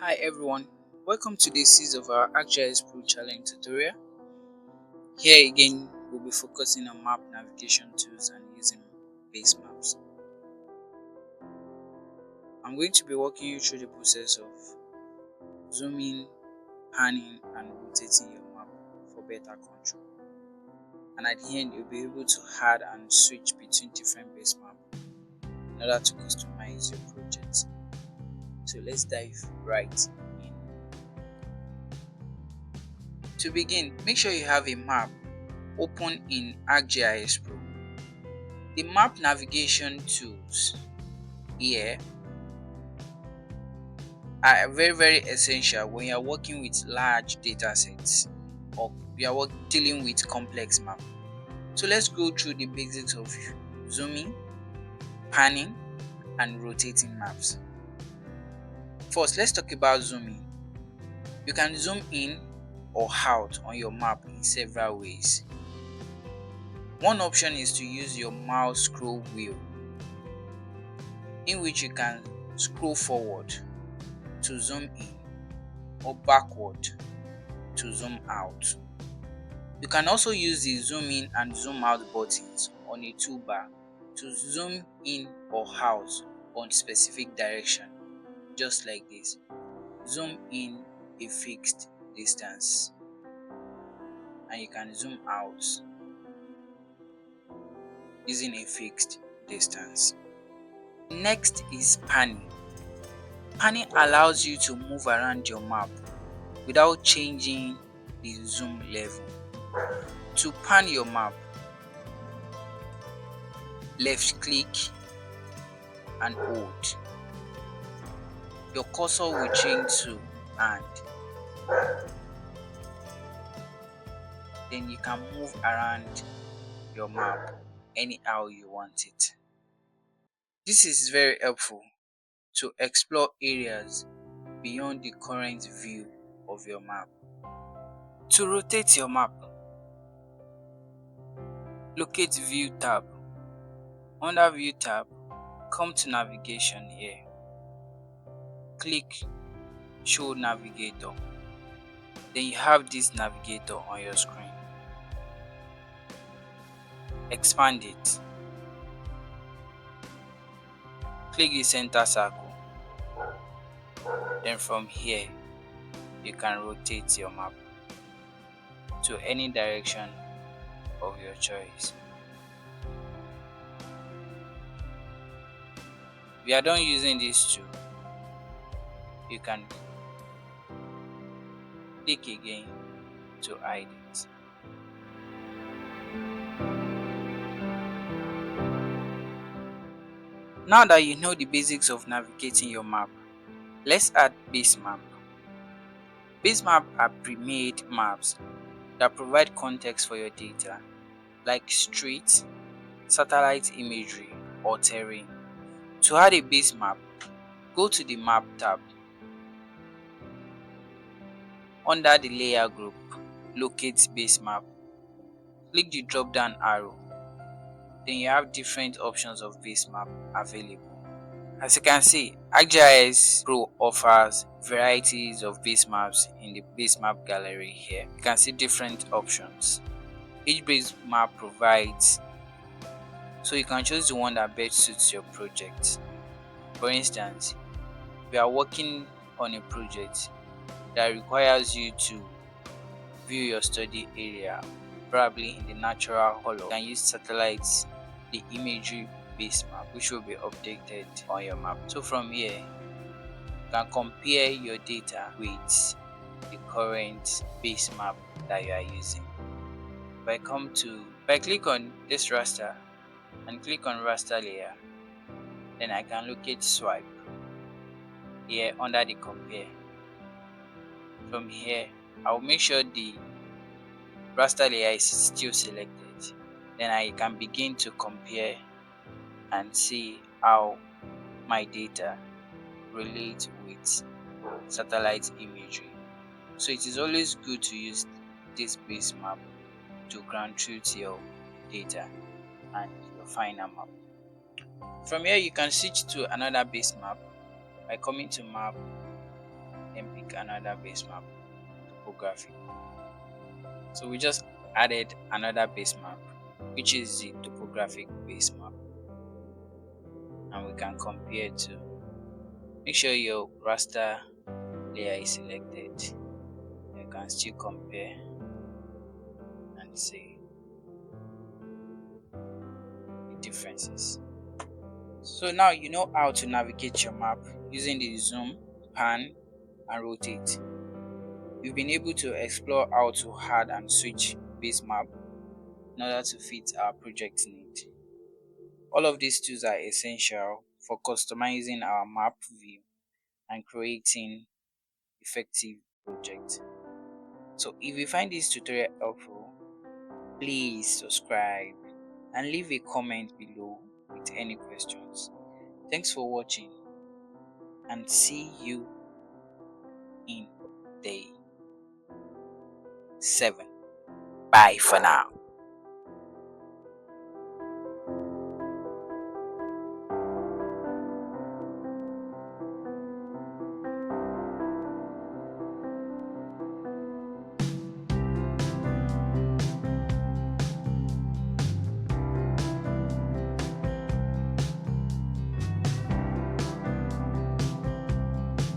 Hi everyone, welcome to this season of our ArcGIS Pro challenge tutorial. Here again, we'll be focusing on map navigation tools and using base maps. I'm going to be walking you through the process of zooming, panning and rotating your map for better control. And at the end, you'll be able to add and switch between different base maps in order to customize your project. So let's dive right in. To begin, make sure you have a map open in ArcGIS Pro. The map navigation tools here are very essential when you are working with large data sets or you are dealing with complex maps. So let's go through the basics of zooming, panning and rotating maps. First, let's talk about zooming. You can zoom in or out on your map in several ways. One option is to use your mouse scroll wheel, in which you can scroll forward to zoom in or backward to zoom out. You can also use the zoom in and zoom out buttons on a toolbar to zoom in or out on specific direction, just like this. Zoom in a fixed distance and you can zoom out using a fixed distance. Next is panning. Panning allows you to move around your map without changing the zoom level. To pan your map, left click and hold. Your cursor will change to hand. Then you can move around your map anyhow you want it. This is very helpful to explore areas beyond the current view of your map. To rotate your map, locate View tab. Under View tab, come to Navigation here. Click Show Navigator. Then you have this navigator on your screen. Expand it. Click the center circle. Then from here, you can rotate your map to any direction of your choice. If you are done using this tool, you can click again to hide it. Now that you know the basics of navigating your map, let's add base map. Base map are pre-made maps that provide context for your data, like street, satellite imagery, or terrain. To add a base map, go to the Map tab. Under the Layer group, locate Base Map. Click the drop-down arrow. Then you have different options of base map available. As you can see, ArcGIS Pro offers varieties of base maps in the base map gallery here. You can see different options. Each base map provides, so you can choose the one that best suits your project. For instance, if you are working on a project that requires you to view your study area, probably in the natural color, you can use satellites, the imagery base map, which will be updated on your map. So from here, you can compare your data with the current base map that you are using. If I click on this raster and click on raster layer, then I can locate swipe here under the compare. From here, I will make sure the raster layer is still selected. Then I can begin to compare and see how my data relates with satellite imagery. So it is always good to use this base map to ground truth your data and your final map. From here, you can switch to another base map by coming to map, then pick another base map, topography. So we just added another base map, which is the topographic base map, and we can compare to. Make sure your raster layer is selected. You can still compare and see the differences. So now you know how to navigate your map using the zoom, pan, and rotate. You've been able to explore how to add and switch base map in order to fit our project need. All of these tools are essential for customizing our map view and creating effective projects. So if you find this tutorial helpful, please subscribe and leave a comment below with any questions. Thanks for watching and see you in day 7. Bye for now.